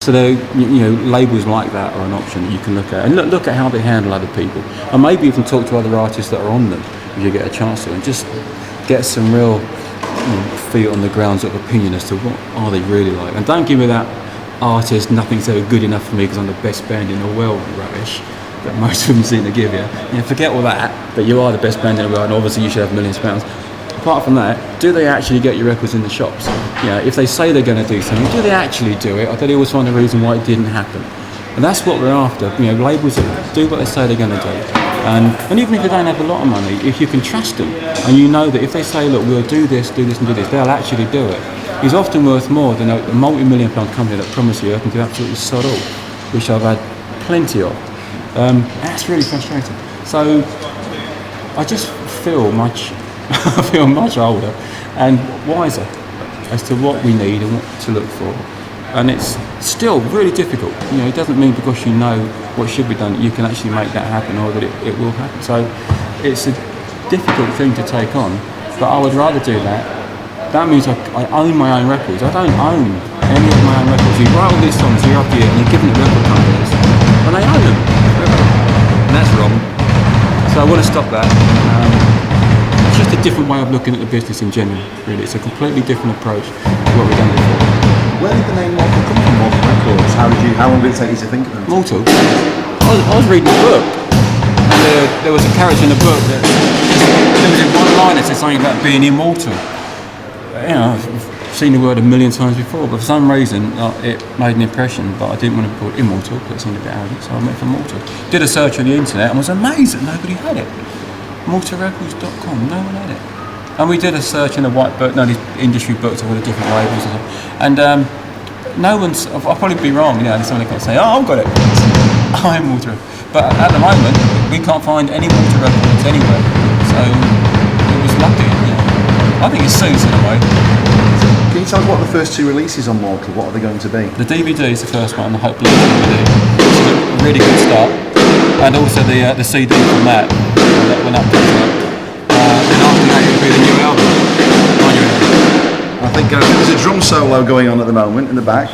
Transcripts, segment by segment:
So labels like that are an option that you can look at, and look at how they handle other people, and maybe even talk to other artists that are on them if you get a chance to, and just get some real feet on the ground sort of opinion as to what are they really like. And don't give me that artist, nothing's ever good enough for me because I'm the best band in the world rubbish that most of them seem to give you. Forget all that you are the best band in the world and obviously you should have millions of pounds. Apart from that, do they actually get your records in the shops? If they say they're going to do something, do they actually do it? Or do they always find a reason why it didn't happen? And that's what we're after. Labels that do what they say they're going to do. And even if they don't have a lot of money, if you can trust them, and you know that if they say, look, we'll do this, and do this, they'll actually do it. It's often worth more than a multi-million-pound company that promises you I can do absolutely sod all, which I've had plenty of. That's really frustrating. So I just feel much older and wiser as to what we need and what to look for. And it's still really difficult. It doesn't mean because you know what should be done that you can actually make that happen or that it will happen. So it's a difficult thing to take on, but I would rather do that. That means I own my own records. I don't own any of my own records. You write all these songs year after year and you're giving it to record companies, and they own them. And that's wrong. So I want to stop that. It's just a different way of looking at the business in general, really. It's a completely different approach to what we've done before. Where did the name Mortal come from, Mortal Records? How long did it take you to think of them? Mortal? I was reading a book, and there was a character in the book that there was in one line that said something about being immortal. I've seen the word a million times before, but for some reason it made an impression, but I didn't want to call it immortal because it seemed a bit arrogant, so I went for Mortal. Did a search on the internet and was amazed that nobody had it. Mortalrecords.com, no one had it. And we did a search in the white book, these industry books of all the different labels and stuff. And no one's, I'll probably be wrong, somebody can say, oh, I've got it. I'm Mortal. But at the moment, we can't find any Mortal records anywhere. So it was lucky, I think it suits in a way. Can you tell us what the first two releases on Mortal, what are they going to be? The DVD is the first one, the Hope Blues DVD, which is a really good start. And also the CD from that went up to then after that it'll be the new album. I think there's a drum solo going on at the moment in the back.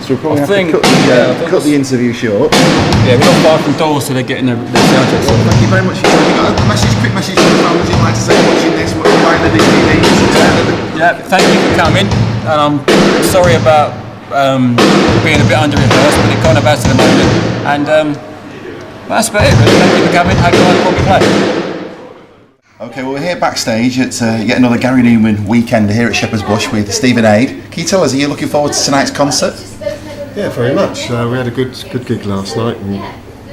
So we'll probably have to cut the interview short. Yeah, we're not far from doors, so they're getting their sound check. Thank you very much. Have you got a quick message to the fans you'd like to say watching this, buying the DVD? Yeah, thank you for coming. And I'm sorry about being a bit under-rehearsed, but it kind of has to the moment. And that's about it, really. Thank you for coming. How do you like what we play? Okay, well, we're here backstage at yet another Gary Numan weekend here at Shepherd's Bush with Stephen Aid. Can you tell us, are you looking forward to tonight's concert? Yeah, very much. We had a good gig last night and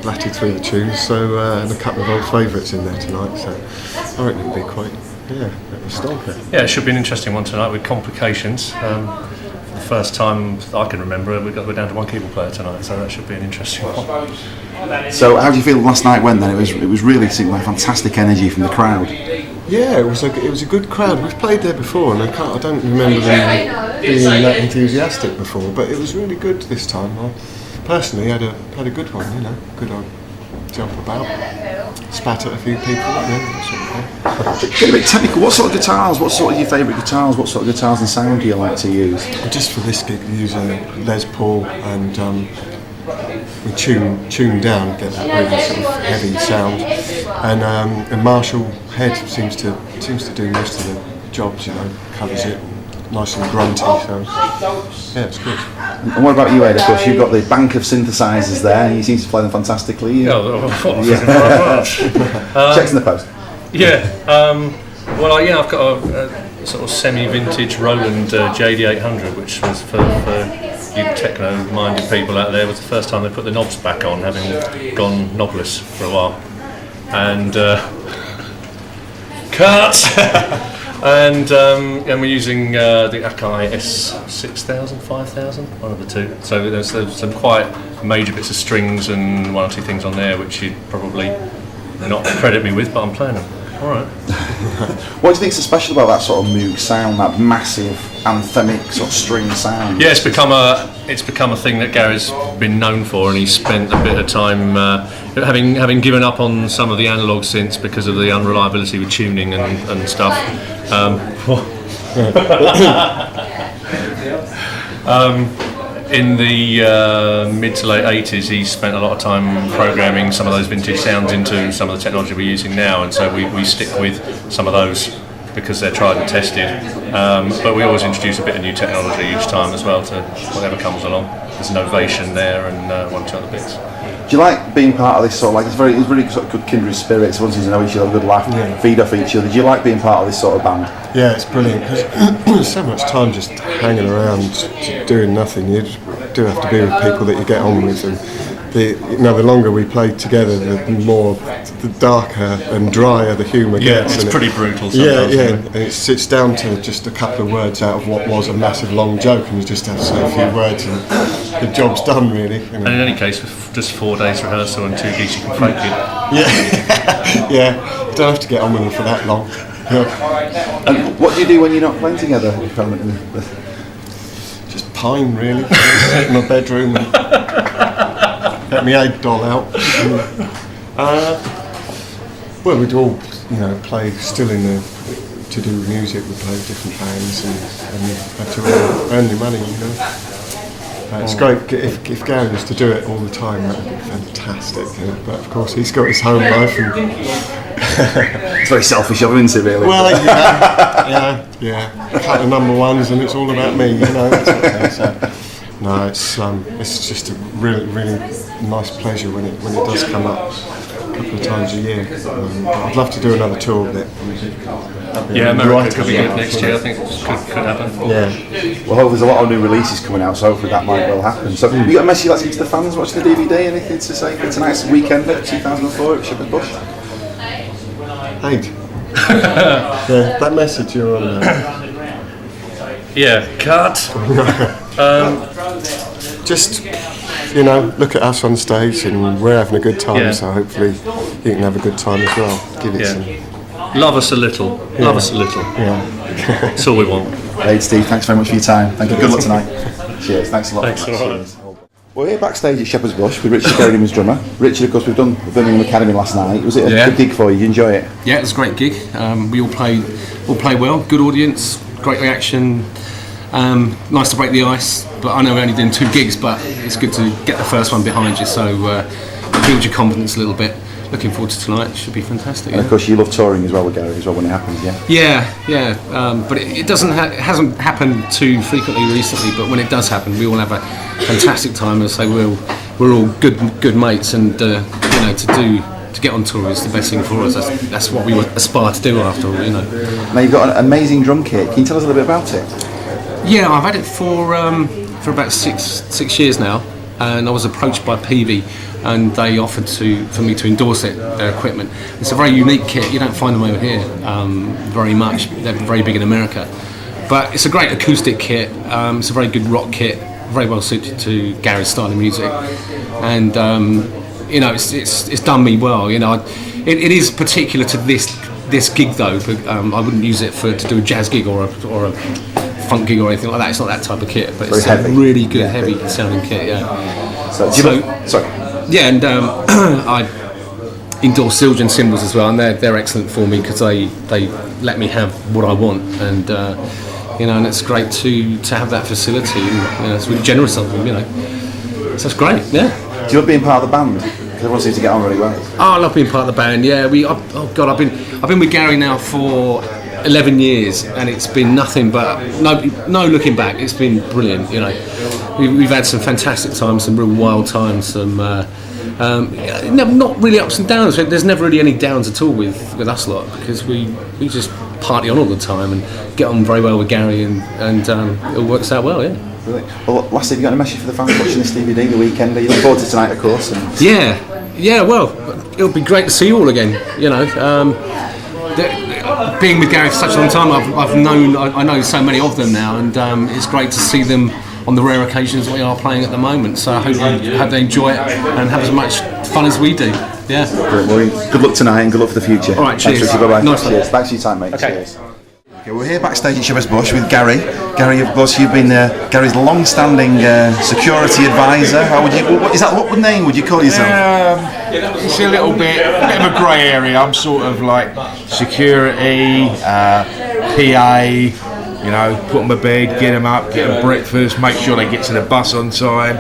blatted through the tunes, so and a couple of old favourites in there tonight, so I reckon it'll be quite, a stonker. Yeah, it should be an interesting one tonight with Complications. For the first time I can remember, we're down to one keyboard player tonight, so that should be an interesting one. So how do you feel last night went then? It was really seemed like fantastic energy from the crowd. Yeah, it was a good crowd. We've played there before, and I don't remember them being that enthusiastic before, but it was really good this time. I personally had a good one, good old jump about, spat at a few people, that sort of thing. Get a bit technical. What sort of guitars? What sort of your favourite guitars? What sort of guitars and sound do you like to use? Just for this gig, we use a Les Paul and. We tune down, get that really sort of heavy sound, and Marshall Head seems to do most of the jobs, covers it, nice and grunty, so yeah, it's good. And what about you, Ed? Of course, you've got the bank of synthesizers there, and you seem to play them fantastically. Checks in the post. I've got a sort of semi-vintage Roland JD800, which was for you techno-minded people out there, was the first time they put the knobs back on, having gone knobless for a while. And cut! and we're using the Akai S6000, 5000, one of the two. So there's some quite major bits of strings and one or two things on there which you'd probably not credit me with, but I'm playing them. All right. What do you think is so special about that sort of Moog sound, that massive anthemic sort of string sound? Yeah, it's become a thing that Gary's been known for, and he's spent a bit of time having given up on some of the analog synths because of the unreliability with tuning and stuff. in the mid to late 80s, he spent a lot of time programming some of those vintage sounds into some of the technology we're using now, and so we stick with some of those because they're tried and tested. But we always introduce a bit of new technology each time as well to whatever comes along. There's an ovation there and one or two other bits. Do you like being part of this sort of like, it's really sort of good kindred spirits, everyone seems to know each other, good laugh, feed off each other. Do you like being part of this sort of band? Yeah, it's brilliant because there's so much time just hanging around doing nothing. You do have to be with people that you get on with, and the longer we play together, the darker and drier the humour gets. It's pretty brutal sometimes. And it's down to just a couple of words out of what was a massive long joke, and you just have to say a few words and the job's done, really. And in any case, with just 4 days rehearsal and 2 gigs, you can fake it. Yeah, you don't have to get on with them for that long. And what do you do when you're not playing together? Just pine, really. Sit in my bedroom and get my egg doll out. Well, we'd all, play still to do music. We play with different bands and have to earn the money, It's great if Gary was to do it all the time. That would be fantastic. But of course, he's got his home life. It's very selfish of him, isn't it, really? Well, yeah. Cut the number ones, and it's all about me. It's okay, so. No, it's just a really, really nice pleasure when it does come up a couple of times a year. I'd love to do another tour with it. America could be good next year. I think it could happen. Yeah. Well, there's a lot of new releases coming out, so hopefully that might well happen. So, have you got a message to the fans watching the DVD? Anything to say for tonight's weekend at 2004 at Shepherd's Bush? Hate. That message you're on. Cut. Just look at us on stage, and we're having a good time. So hopefully you can have a good time as well. Give it some. Love us a little. Love us a little. Yeah. That's all we want. Hey, Steve. Thanks very much for your time. Thank you. Good luck tonight. Cheers. Thanks a lot. Thanks a lot. Cheers. We're here backstage at Shepherd's Bush with Richard Sheridan as drummer. Richard, of course, we've done the Birmingham Academy last night. Was it a good gig for you? Did you enjoy it? Yeah, it was a great gig. We all played well. Good audience, great reaction. Nice to break the ice, but I know we're only doing 2 gigs, but it's good to get the first one behind you, so build your confidence a little bit. Looking forward to tonight. It should be fantastic. And of course, you love touring as well with Gary as well when it happens, yeah. But it hasn't happened too frequently recently. But when it does happen, we all have a fantastic time. And so we're all good mates, and to get on tour is the best thing for us. That's what we aspire to do after all. Now you've got an amazing drum kit. Can you tell us a little bit about it? Yeah, I've had it for about six years now, and I was approached by Peavey, and they offered for me to endorse it, their equipment. It's a very unique kit. You don't find them over here very much. They're very big in America, but it's a great acoustic kit. It's a very good rock kit, very well suited to Gary's style of music, and it's done me well. It is particular to this gig though. But, I wouldn't use it to do a jazz gig or a funk gig or anything like that. It's not that type of kit, but it's a really good, heavy sounding kit. Yeah. Sorry. Yeah, and I endorse Zildjian cymbals as well, and they're excellent for me because they let me have what I want, and and it's great to have that facility. And, it's really generous of them, So it's great. Yeah. Do you love being part of the band? Because everyone seems to get on really well. Oh, I love being part of the band. Yeah, I've been with Gary now for 11 years, and it's been nothing but no looking back. It's been brilliant. We've had some fantastic times, some real wild times, some not really ups and downs. There's never really any downs at all with us lot, because we just party on all the time and get on very well with Gary, and it all works out well. Yeah. Brilliant. Well, lastly, have you got a message for the fans watching this DVD the weekend? Are you looking forward to tonight, of course? Yeah. Well, it'll be great to see you all again. Being with Gary for such a long time, I know so many of them now, and it's great to see them on the rare occasions we are playing at the moment. So I hope they enjoy it and have as much fun as we do. Yeah. Brilliant. Well, good luck tonight and good luck for the future. All right, cheers. Thanks, Richie. Bye-bye. Nice cheers. Thanks for your time, mate. Okay. Cheers. Okay, we're here backstage at Shepherd's Bush with Gary. Gary, of course, you've been Gary's long-standing security advisor. What name would you call yourself? It's a bit of a grey area. I'm sort of like security, PA, You know, put them to bed, get them up, get them breakfast, make sure they get to the bus on time.